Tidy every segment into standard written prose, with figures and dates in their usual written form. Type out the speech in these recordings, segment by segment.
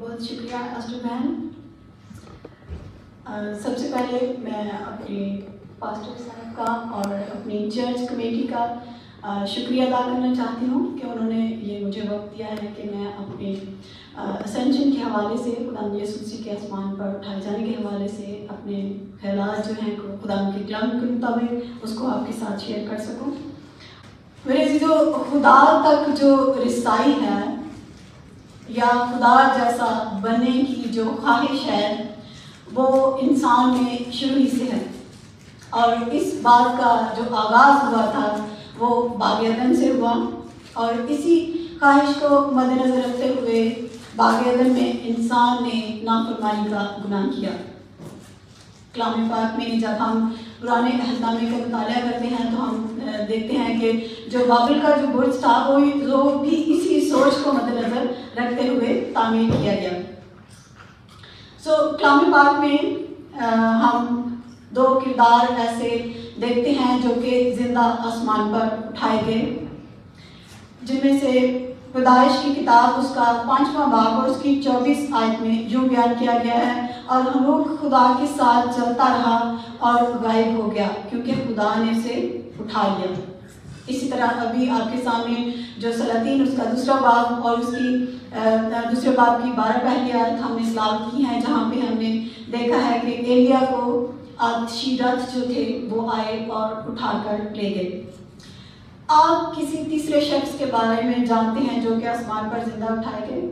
بہت شکریہ اسٹر بہن. سب سے پہلے میں اپنے پاسٹر صاحب کا اور اپنی چرچ کمیٹی کا شکریہ ادا کرنا چاہتی ہوں کہ انہوں نے یہ مجھے وقت دیا ہے کہ میں اپنے اسینشن کے حوالے سے خدا یسوع مسیح کے آسمان پر اٹھائے جانے کے حوالے سے اپنے خیالات جو ہیں خدا کے کلام کے مطابق اس کو آپ کے ساتھ شیئر کر سکوں. میرے عزیزو، خدا تک جو رسائی ہے یا خدا جیسا بننے کی جو خواہش ہے وہ انسان میں شروع ہی سے ہے، اور اس بات کا جو آغاز ہوا تھا وہ باغ عدن سے ہوا، اور اسی خواہش کو مد نظر رکھتے ہوئے باغ عدن میں انسان نے نافرمانی کا گناہ کیا. کلام پاک میں جب ہم پرانے عہد نامے کا مطالعہ کرتے ہیں تو ہم دیکھتے ہیں کہ جو بابل کا جو برج تھا وہ بھی اسی سوچ کو مد نظر رکھتے ہوئے تعمیر کیا گیا. کلام پاک میں ہم دو کردار ایسے دیکھتے ہیں جو کہ زندہ آسمان پر اٹھائے گئے، جن میں سے پیدائش کی کتاب اس کا 5واں باب اور اس کی 24 آیت میں یوں بیان کیا گیا ہے، اور ہنوک خدا کے ساتھ چلتا رہا اور غائب ہو گیا کیونکہ خدا نے اسے اٹھا لیا. اسی طرح ابھی آپ کے سامنے جو سلاطین اس کا 2 باب اور اس کی دوسرے باب کی 12 پہلی آیت ہم نے تلاوت کی ہے، جہاں پہ ہم نے دیکھا ہے کہ ایلیا کو آتشی رتھ جو تھے وہ آئے اور اٹھا کر لے گئے. آپ کسی تیسرے شخص کے بارے میں جانتے ہیں جو کہ آسمان پر زندہ اٹھائے گئے؟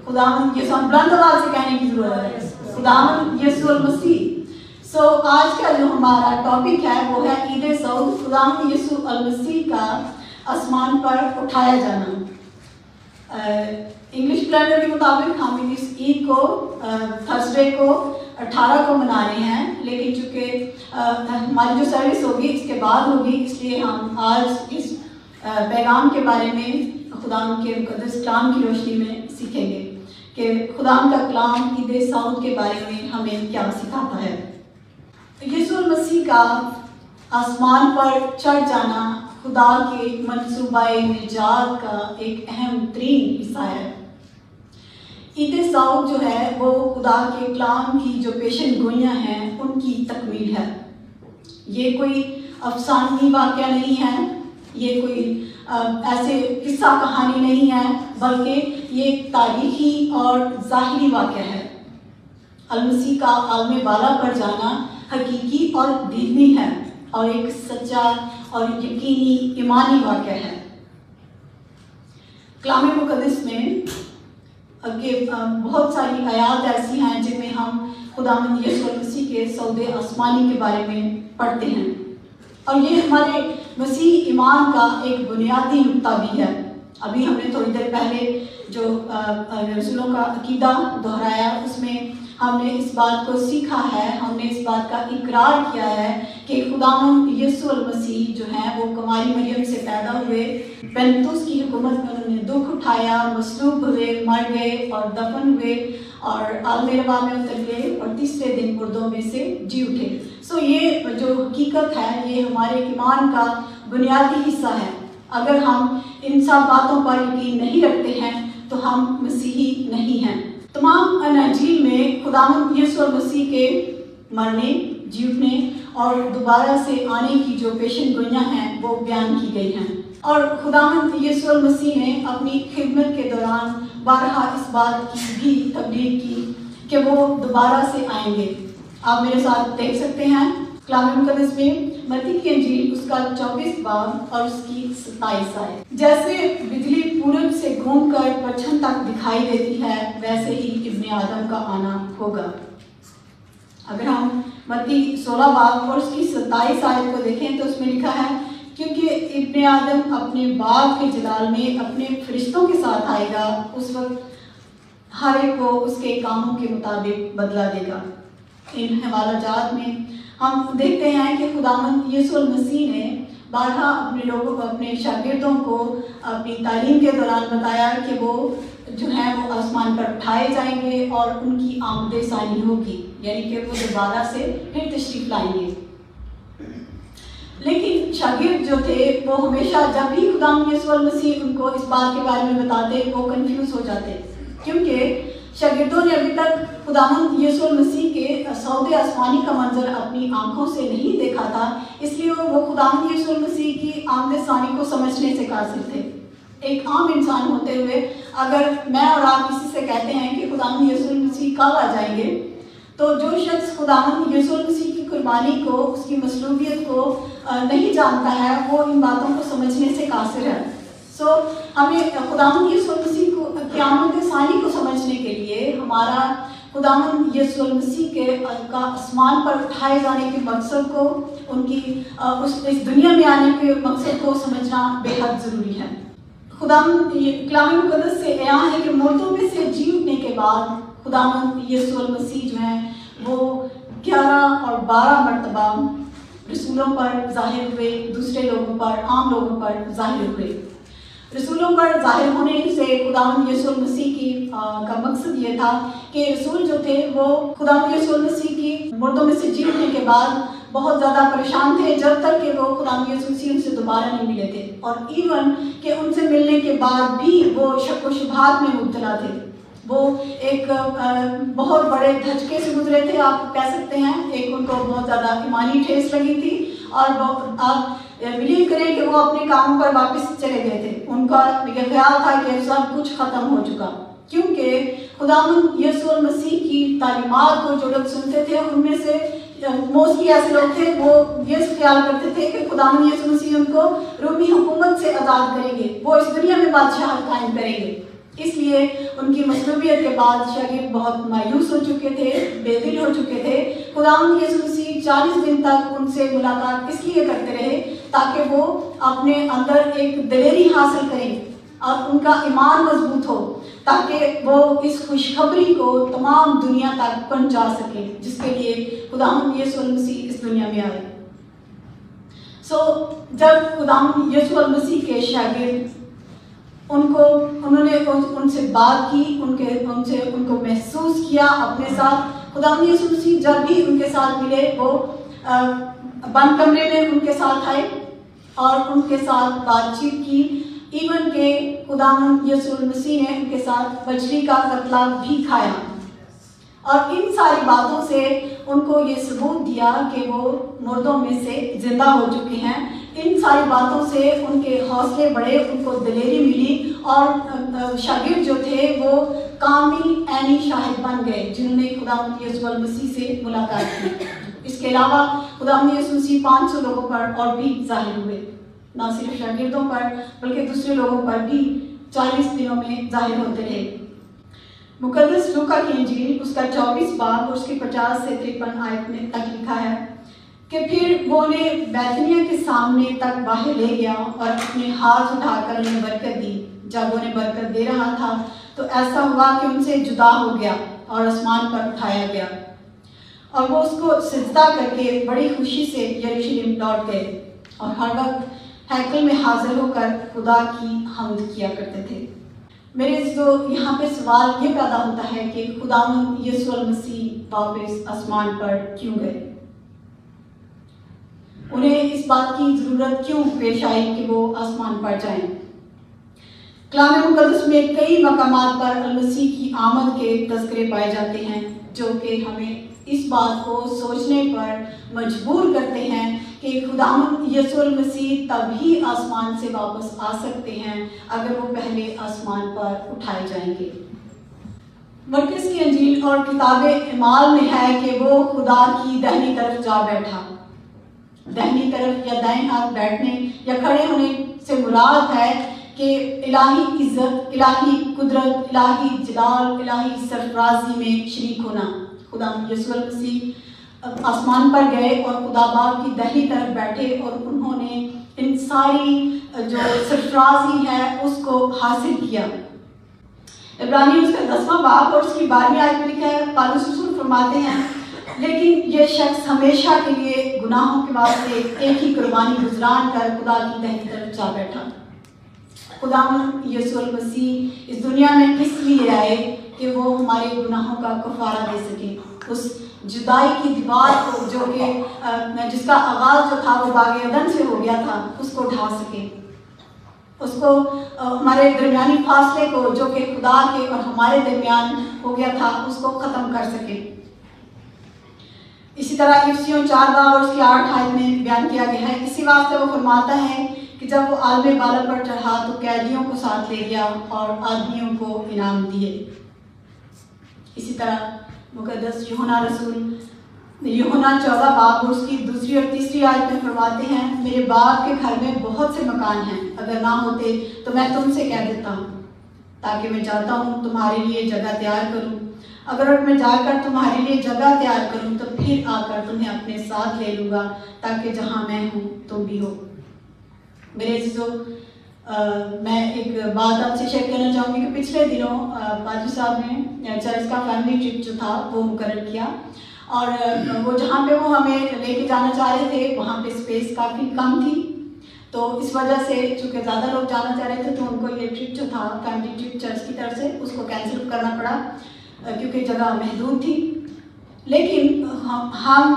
خداوند یسوع، بلند آواز سے کہنے کی ضرورت ہے، خداوند یسوع المسیح. آج کا جو ہمارا ٹاپک ہے وہ ہے عید صعود، خداوند یسوع المسیح کا آسمان پر اٹھایا جانا. انگلش کیلنڈر کے مطابق ہم اس عید کو تھرسڈے کو 18 کو منا رہے ہیں، لیکن چونکہ ہماری جو سروس ہوگی اس کے بعد ہوگی، اس لیے ہم آج اس پیغام کے بارے میں خداوند کے مقدس کلام کی روشنی میں سیکھیں گے کہ خداوند کا کلام عید صعود کے بارے میں ہمیں کیا سکھاتا ہے. یسوع المسیح کا آسمان پر چڑھ جانا خدا کے منصوبہ نجات کا ایک اہم ترین حصہ ہے. عید صعود جو ہے وہ خدا کے کلام کی جو پیشن گوئیاں ہیں ان کی تکمیل ہے. یہ کوئی افسانوی واقعہ نہیں ہے، یہ کوئی ایسے قصہ کہانی نہیں ہے، بلکہ یہ ایک تاریخی اور ظاہری واقعہ ہے. المسیح کا عالم بالا پر جانا حقیقی اور دینی ہے اور ایک سچا اور یقینی ایمانی واقعہ ہے. کلام مقدس میں بہت ساری آیات ایسی ہیں جن میں ہم خداوند یسوع مسیح کے صعود آسمانی کے بارے میں پڑھتے ہیں، اور یہ ہمارے مسیح ایمان کا ایک بنیادی نقطہ بھی ہے. ابھی ہم نے تھوڑی دیر پہلے جو رسولوں کا عقیدہ دہرایا اس میں ہم نے اس بات کو سیکھا ہے، ہم نے اس بات کا اقرار کیا ہے کہ خداوند یسوع المسیح جو ہیں وہ کماری مریم سے پیدا ہوئے، پینتوس کی حکومت میں انہوں نے دکھ اٹھایا، مصلوب ہوئے، مر گئے اور دفن ہوئے اور عالم روا میں اتر گئے اور تیسرے دن مردوں میں سے جی اٹھے. یہ جو حقیقت ہے یہ ہمارے ایمان کا بنیادی حصہ ہے. اگر ہم ان سب باتوں پر یقین نہیں رکھتے ہیں تو ہم مسیحی نہیں ہیں. تمام اناجیل میں خداوند یسوع مسیح کے مرنے، جی اٹھنے اور دوبارہ سے آنے کی جو پیشن گوئیاں ہیں وہ بیان کی گئی ہیں، اور خداوند یسوع مسیح نے اپنی خدمت کے دوران بارہا اس بات کی بھی تبلیغ کی کہ وہ دوبارہ سے آئیں گے. آپ میرے ساتھ دیکھ سکتے ہیں کلام مقدس میں متی کی انجیل اس کا 24 باب اور اس کی 27 آیت. جیسے بجلی پورب سے گھوم کر پچھم تک دکھائی دیتی ہے ویسے ہی ابن آدم کا آنا ہوگا. اگر ہم متی 16 باب اور اس کی 27 آیت کو دیکھیں تو اس میں لکھا ہے کیونکہ ابن آدم اپنے باپ کے جلال میں اپنے فرشتوں کے ساتھ آئے گا، اس وقت ہر ایک کو اس کے کاموں کے مطابق بدلا دے گا. ان حوالہ جات میں ہم دیکھتے ہیں کہ خداوند یسوع المسیح نے بارہا اپنے لوگوں کو، اپنے شاگردوں کو اپنی تعلیم کے دوران بتایا کہ وہ جو ہیں وہ آسمان پر اٹھائے جائیں گے اور ان کی آمد ثانی ہوگی، یعنی کہ وہ دوبارہ سے پھر تشریف لائیں گے. لیکن شاگرد جو تھے وہ ہمیشہ جب بھی خداوند یسوع المسیح ان کو اس بات کے بارے میں بتاتے وہ کنفیوز ہو جاتے، کیونکہ شاگردوں نے ابھی تک خداوند یسوع المسیح کے سودے آسمانی کا منظر اپنی آنکھوں سے نہیں دیکھا تھا، اس لیے وہ خداوند یسوع المسیح کی آمد ثانی کو سمجھنے سے قاصر تھے۔ ایک عام انسان ہوتے ہوئے اگر میں اور آپ کسی سے کہتے ہیں کہ خداوند یسوع المسیح کب آ جائیں گے، تو جو شخص خداوند یسوع المسیح کی قربانی کو، اس کی مصلوبیت کو نہیں جانتا ہے، وہ ان باتوں کو سمجھنے سے قاصر ہے۔ ہمیں خداوند یسوع المسیح کو کی آمد ثانی کو سمجھنے کے لیے ہمارا خداوند یسوع المسیح کا آسمان پر اٹھائے جانے کے مقصد کو، ان کی اس دنیا میں آنے کے مقصد کو سمجھنا بے حد ضروری ہے۔ خداوند کلام مقدس سے عیاں ہے کہ مردوں میں سے جی اٹھنے کے بعد خداوند یسوع المسیح جو ہیں وہ 11 اور 12 مرتبہ رسولوں پر ظاہر ہوئے، دوسرے لوگوں پر، عام لوگوں پر ظاہر ہوئے۔ رسولوں پر ظاہر ہونے سے خداوند یسوع المسیح کا مقصد یہ تھا کہ رسول جو تھے وہ خداوند یسوع المسیح کی مردوں میں سے جی اٹھنے کے بعد بہت زیادہ پریشان تھے جب تک کہ وہ خداوند یسوع المسیح ان سے دوبارہ نہیں ملے تھے، اور ایون کہ ان سے ملنے کے بعد بھی وہ شک و شبہات میں مبتلا تھے۔ وہ ایک بہت بڑے دھچکے سے گزرے تھے، آپ کہہ سکتے ہیں، ایک ان کو بہت زیادہ ایمانی ٹھیس لگی تھی، اور آپ بلیو کریں کہ وہ اپنے کاموں پر واپس چلے گئے تھے۔ ان کا یہ خیال تھا کہ سب کچھ ختم ہو چکا، کیونکہ خداوند یسوع المسیح کی تعلیمات کو جو لوگ سنتے تھے ان میں سے موسٹلی ایسے لوگ تھے وہ یہ خیال کرتے تھے کہ خداوند یسوع مسیح ان کو رومی حکومت سے آزاد کریں گے، وہ اس دنیا میں بادشاہت قائم کریں گے۔ اس لیے ان کی مصلوبیت کے بعد شاگرد بہت مایوس ہو چکے تھے، بے دل ہو چکے تھے۔ خداوند یسوع مسیح 40 دن تک ان سے ملاقات اس لیے کرتے رہے تاکہ وہ اپنے اندر ایک دلیری حاصل کریں اور ان کا ایمان مضبوط ہو، تاکہ وہ اس خوشخبری کو تمام دنیا تک پہنچا سکیں جس کے لیے خداوند یسوع المسیح اس دنیا میں آئے۔ جب خداوند یسوع المسیح کے شاگرد انہوں نے ان سے بات کی، ان کو محسوس کیا اپنے ساتھ، خداوند یسوع مسیح جب بھی ان کے ساتھ ملے وہ بند کمرے میں ان کے ساتھ آئے اور ان کے ساتھ بات چیت کی، ایون کہ خداوند یسوع المسیح نے ان کے ساتھ مچھلی کا قتلہ بھی کھایا، اور ان ساری باتوں سے ان کو یہ ثبوت دیا کہ وہ مردوں میں سے زندہ ہو چکے ہیں۔ ان ساری باتوں سے ان کے حوصلے بڑھے، ان کو دلیری ملی، اور شاگرد جو تھے وہ کامل عینی شاہد بن گئے جنہوں نے خداوند یسوع المسیح سے ملاقات کی۔ اس کے علاوہ خداوند یسوع مسیح 500 لوگوں پر اور بھی ظاہر ہوئے، نہ صرف شاگردوں پر بلکہ دوسرے لوگوں پر بھی 40 دنوں میں ظاہر ہوتے رہے۔ مقدس لوکا کی انجیل اس کا 24 باب اور اس کی 50 سے 53 آیت میں تک لکھا ہے کہ پھر وہ انہیں بیتھنیہ کے سامنے تک باہر لے گیا اور اپنے ہاتھ اٹھا کر انہیں برکت دی۔ جب انہیں برکت دے رہا تھا تو ایسا ہوا کہ ان سے جدا ہو گیا اور آسمان پر اٹھایا گیا، اور وہ اس کو سجدہ کر کے بڑی خوشی سے یروشلم لوٹ گئے اور ہر وقت ہیکل میں حاضر ہو کر خدا کی حمد کیا کرتے تھے۔ میرے یہاں پہ سوال یہ پیدا ہوتا ہے کہ خداوند یسوع المسیح واپس آسمان پر کیوں گئے؟ انہیں اس بات کی ضرورت کیوں پیش آئی کہ وہ آسمان پر جائیں؟ کلام مقدس میں کئی مقامات پر المسیح کی آمد کے تذکرے پائے جاتے ہیں جو کہ ہمیں اس بات کو سوچنے پر مجبور کرتے ہیں کہ خداوند یسوع المسیح تبھی آسمان سے واپس آ سکتے ہیں اگر وہ پہلے آسمان پر اٹھائے جائیں گے۔ مرکز کی انجیل اور کتاب اعمال میں ہے کہ وہ خدا کی دہنی طرف جا بیٹھا۔ دہنی طرف یا دائیں ہاتھ بیٹھنے یا کھڑے ہونے سے مراد ہے کہ الہی عزت، الہی قدرت، الہی جلال، الہی سرفرازی میں شریک ہونا۔ خداوند یسوع المسیح آسمان پر گئے اور خدا باپ کی دہنی طرف بیٹھے اور انہوں نے ان ساری جو سرفرازی ہے اس کو حاصل کیا۔ عبرانی اس کا 10واں باب اور اس کی 12ویں آیت میں لکھا ہے، پالوس رسول فرماتے ہیں لیکن یہ شخص ہمیشہ کے لیے گناہوں کے واسطے ایک ہی قربانی گزران کر خدا کی دہنی طرف جا بیٹھا۔ خداوند یسوع المسیح اس دنیا میں اس لیے آئے کہ وہ ہمارے گناہوں کا کفارہ دے سکے۔ اس جدائی کی دیوار کو جو کہ جس کا آغاز جو تھا وہ باغ عدن سے ہو گیا تھا اس کو ڈھا سکے، اس کو ہمارے درمیانی فاصلے کو جو کہ خدا کے اور ہمارے درمیان ہو گیا تھا اس کو ختم کر سکے۔ اسی طرح افسیوں 4 باب اور اس کی 8 آیت میں بیان کیا گیا ہے، اسی واسطے وہ فرماتا ہے کہ جب وہ عالم بالا پر چڑھا تو قیدیوں کو ساتھ لے گیا اور آدمیوں کو انعام دیے۔ اسی طرح مقدس یوحنا رسول یوحنا 14 باب اور اس کی 2 اور 3 آیت میں فرماتے ہیں، میرے باپ کے گھر میں بہت سے مکان ہیں، اگر نہ ہوتے تو میں تم سے کہہ دیتا ہوں، تاکہ میں جاتا ہوں تمہارے لیے جگہ تیار کروں، اگر میں جا کر تمہارے لیے جگہ تیار کروں تو پھر آ کر تمہیں اپنے ساتھ لے لوں گا، تاکہ جہاں میں ہوں تم بھی ہو۔ میرے عزیزو، میں ایک بات آپ سے شیئر کرنا چاہوں گی کہ پچھلے دنوں پادری صاحب نے چرچ کا فیملی ٹرپ جو تھا وہ مقرر کیا، اور وہ جہاں پہ وہ ہمیں لے کے جانا چاہ رہے تھے وہاں پہ اسپیس کافی کم تھی، تو اس وجہ سے چونکہ زیادہ لوگ جانا چاہ رہے تھے تو ان کو یہ ٹرپ جو تھا فیملی ٹرپ چرچ کی طرف سے اس کو کینسل کرنا پڑا کیونکہ جگہ محدود تھی۔ لیکن ہم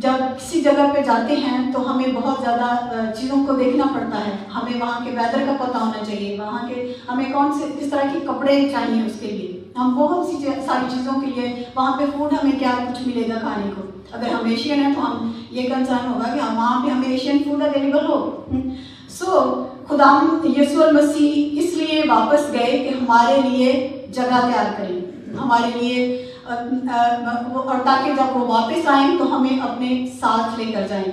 جب کسی جگہ پہ جاتے ہیں تو ہمیں بہت زیادہ چیزوں کو دیکھنا پڑتا ہے، ہمیں وہاں کے ویدر کا پتہ ہونا چاہیے، وہاں کے ہمیں کس طرح کے کپڑے چاہیے اس کے لیے، ہم بہت سی ساری چیزوں کے لیے وہاں پہ فوڈ ہمیں کیا کچھ ملے گا کھانے کو، اگر ہم ایشین ہیں تو ہم یہ کنسرن ہوگا کہ وہاں پہ ہمیں ایشین فوڈ اویلیبل ہو۔ سو خدا یسوع المسیح اس لیے واپس گئے کہ ہمارے لیے جگہ تیار کریں، ہمارے لیے، اور تاکہ جب وہ واپس آئیں تو ہمیں اپنے ساتھ لے کر جائیں۔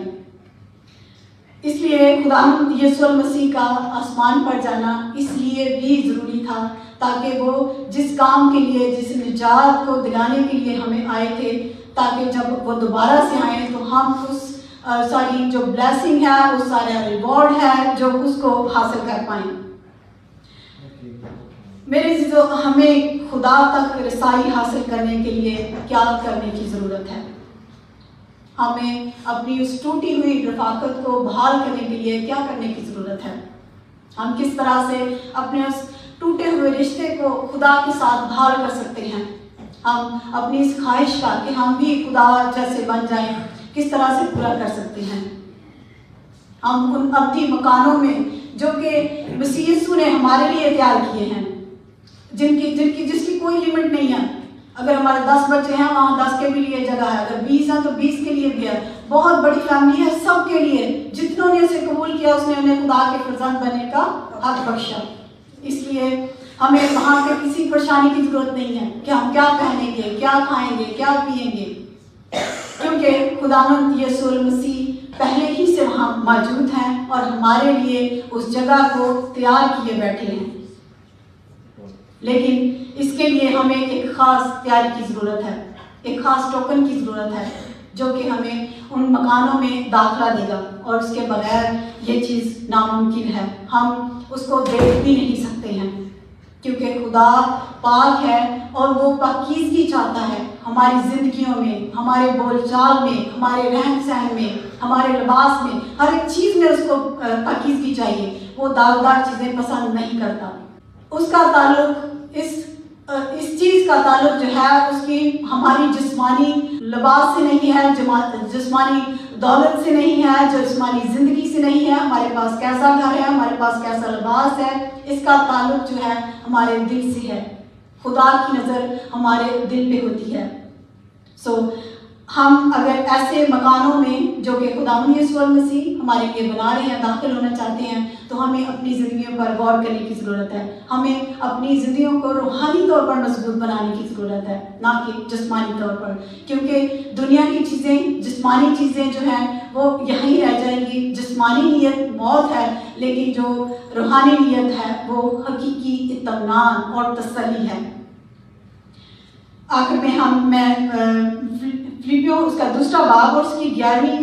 اس لیے خدا یسوع المسیح کا آسمان پر جانا اس لیے بھی ضروری تھا تاکہ وہ جس کام کے لیے، جس نجات کو دلانے کے لیے ہمیں آئے تھے، تاکہ جب وہ دوبارہ سے آئیں تو ہم اس ساری جو بلیسنگ ہے، اس سارا ریوارڈ ہے جو اس کو حاصل کر پائیں۔ میرے عزیزو، ہمیں خدا تک رسائی حاصل کرنے کے لیے کیا کرنے کی ضرورت ہے؟ ہمیں اپنی اس ٹوٹی ہوئی رفاقت کو بحال کرنے کے لیے کیا کرنے کی ضرورت ہے؟ ہم کس طرح سے اپنے اس ٹوٹے ہوئے رشتے کو خدا کے ساتھ بحال کر سکتے ہیں؟ ہم اپنی اس خواہش کا کہ ہم بھی خدا جیسے بن جائیں کس طرح سے پورا کر سکتے ہیں؟ ہم ان ابدی مکانوں میں جو کہ مسیح یسوع نے ہمارے لیے تیار کیے ہیں، جس کی کوئی لمٹ نہیں ہے، اگر ہمارے 10 بچے ہیں وہاں 10 کے بھی لیے جگہ ہے، اگر 20 ہیں تو 20 کے لیے بھی ہے، بہت بڑی فیملی ہے سب کے لیے، جتنوں نے اسے قبول کیا اس نے انہیں خدا کے فرزند بننے کا حق بخشا۔ اس لیے ہمیں وہاں پہ کسی پریشانی کی ضرورت نہیں ہے کہ ہم کیا پہنیں گے، کیا کھائیں گے، کیا پیئیں گے، کیونکہ خداوند یسوع المسیح پہلے ہی سے وہاں موجود ہیں اور ہمارے لیے اس جگہ کو تیار کیے بیٹھے ہیں۔ لیکن اس کے لیے ہمیں ایک خاص تیاری کی ضرورت ہے، ایک خاص ٹوکن کی ضرورت ہے جو کہ ہمیں ان مکانوں میں داخلہ دے گا، اور اس کے بغیر یہ چیز ناممکن ہے، ہم اس کو دیکھ بھی نہیں سکتے ہیں، کیونکہ خدا پاک ہے اور وہ پاکیزگی چاہتا ہے ہماری زندگیوں میں، ہمارے بول چال میں، ہمارے رہن سہن میں، ہمارے لباس میں، ہر ایک چیز میں اس کو پاکیزگی چاہیے، وہ داغدار چیزیں پسند نہیں کرتا۔ اس کا تعلق اس چیز کا تعلق جو ہے اس کی ہماری جسمانی لباس سے نہیں ہے، جسمانی دولت سے نہیں ہے، جسمانی زندگی سے نہیں ہے، ہمارے پاس کیسا گھر ہے، ہمارے پاس کیسا لباس ہے، اس کا تعلق جو ہے ہمارے دل سے ہے، خدا کی نظر ہمارے دل پہ ہوتی ہے۔ ہم اگر ایسے مکانوں میں جو کہ خداوند یسوع المسیح ہمارے لیے بنا رہے ہیں داخل ہونا چاہتے ہیں تو ہمیں اپنی زندگیوں پر غور کرنے کی ضرورت ہے، ہمیں اپنی زندگیوں کو روحانی طور پر مضبوط بنانے کی ضرورت ہے، نہ کہ جسمانی طور پر، کیونکہ دنیا کی چیزیں، جسمانی چیزیں جو ہیں وہ یہیں رہ جائیں گی۔ جسمانی نیت موت ہے، لیکن جو روحانی نیت ہے وہ حقیقی اطمینان اور تسلی ہے۔ آخر میں فلیپیوں اس کا 2 باب اور اس کی 11ویں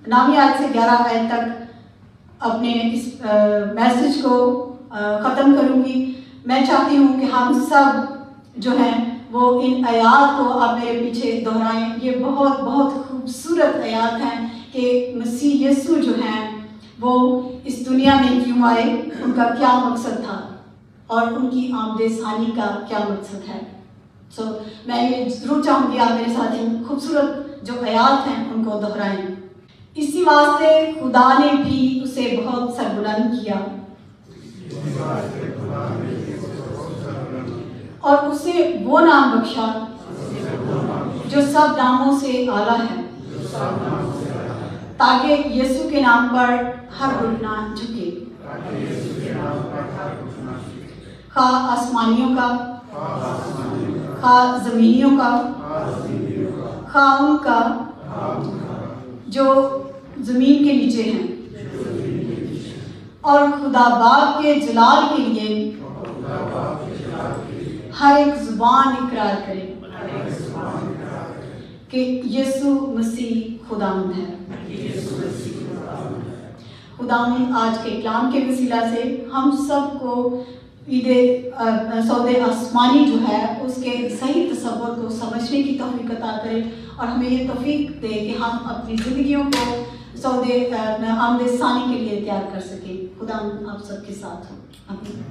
9 آیت سے 11 آیت تک اپنے اس میسج کو ختم کروں گی۔ میں چاہتی ہوں کہ ہم سب جو ہیں وہ ان آیات کو آپ میرے پیچھے دہرائیں۔ یہ بہت بہت خوبصورت آیات ہیں کہ مسیح یسوع جو ہیں وہ اس دنیا میں کیوں آئے، ان کا کیا مقصد تھا اور ان کی آمد ثانی کا کیا مقصد ہے۔ میں یہ ضرور چاہوں گی آپ میرے ساتھ خوبصورت جو آیات ہیں ان کو دہرائیں۔ اسی واسطے خدا نے بھی اسے بہت سربلند کیا اور اسے وہ نام بخشا جو سب ناموں سے اعلیٰ ہے، تاکہ یسوع کے نام پر ہر گھٹنا جھکے، خواہ آسمانیوں کا، خواہ زمینیوں کا، خواہ ان کا جو زمین کے نیچے ہیں، اور خدا باپ کے جلال کے لیے ہر ایک زبان اقرار کرے کہ یسوع مسیح خداوند ہے۔ خداوند آج کے کلام کے وسیلہ سے ہم سب کو عید سود آسمانی جو ہے اس کے صحیح تصور کو سمجھنے کی توفیق عطا کرے، اور ہمیں یہ توفیق دے کہ ہم اپنی زندگیوں کو سود آمد ثانی کے لیے تیار کر سکیں۔ خداوند آپ سب کے ساتھ ہو، آمین۔